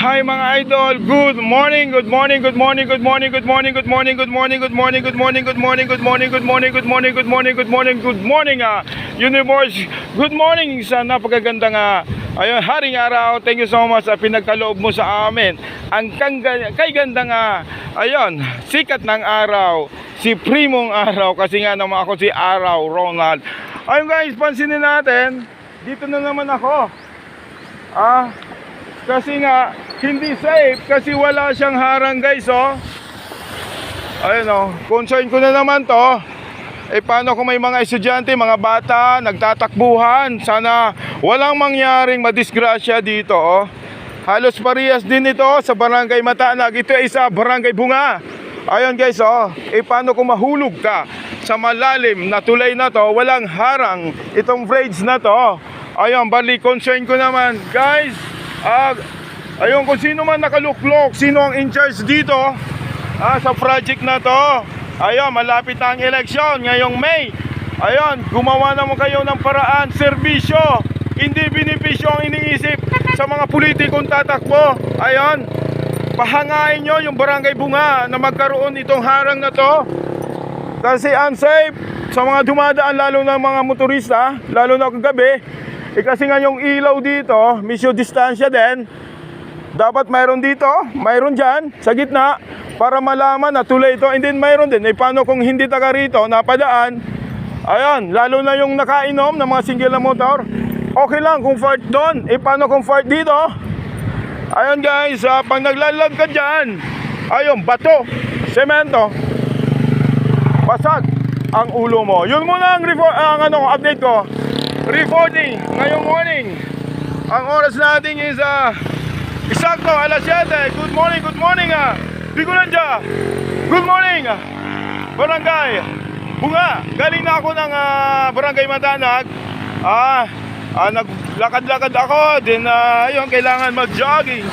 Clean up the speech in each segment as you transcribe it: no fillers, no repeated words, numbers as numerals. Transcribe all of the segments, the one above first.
Hi mga idol, good morning, good morning, good morning, good morning, good morning, good morning, good morning, good morning, good morning, good morning, good morning, good morning, good morning, good morning, good morning, good morning, universe, good morning sa napakagandang ayun, haring araw. Thank you so much sa pinagkaloob mo sa amin. Ang kay ganda ayun, sikat ng araw, si primong araw, kasi nga naman ako si Araw Ronald. Ayun guys, pansinin natin, dito na naman ako. Kasi nga hindi safe kasi wala siyang harang guys, oh. Ayun, oh, concern ko na naman to. Paano kung may mga estudyante, mga bata nagtatakbuhan? Sana walang mangyaring madisgrasya dito, oh. Halos parehas din ito sa Barangay Matanag. Ito ay sa Barangay Bunga. Ayun guys, oh. Paano kung mahulog ka sa malalim na tulay na to, walang harang itong bridge na to. Ayun, bali concern ko naman guys. Ayun, kung sino man nakaluklok, sino ang in charge dito sa project na to. Ayun, malapit na ang eleksyon ngayong May. Ayun, gumawa naman kayo ng paraan, serbisyo, hindi benepisyo ang iniisip sa mga politikong tatakbo. Ayun, pahangain nyo yung Barangay Bunga na magkaroon itong harang na to. Kasi unsafe sa mga dumadaan, lalo na mga motorista, lalo na kagabi. Kasi nga yung ilaw dito, misyo distansya din. Dapat mayroon dito, mayroon dyan, sa gitna, para malaman na tulay ito. And then mayroon din, paano kung hindi taga rito, napadaan. Ayun, lalo na yung nakainom ng mga single na motor. Okay lang kung fart doon, paano kung fart dito? Ayun guys, pag naglalag ka dyan, ayun, bato, semento, basag ang ulo mo. Yun muna ang update ko. Reporting ngayong morning. Ang oras natin is eksakto alas 7. Good morning Bigulandia. Good morning Barangay Bunga. Galing na ako ng Barangay Matanag. Naglakad-lakad ako. Then ayun, kailangan mag-jogging.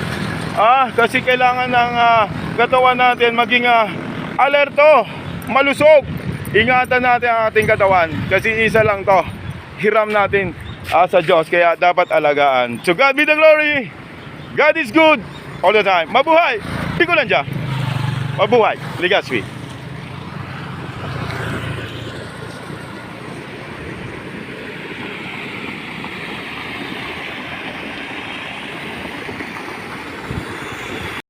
Kasi kailangan ng katawan natin maging alerto, malusog. Ingatan natin ang ating katawan. Kasi isa lang to, hiram natin sa Diyos, kaya dapat alagaan. So God be the glory. God is good all the time. Mabuhay Bigulandia. Mabuhay Legazpi.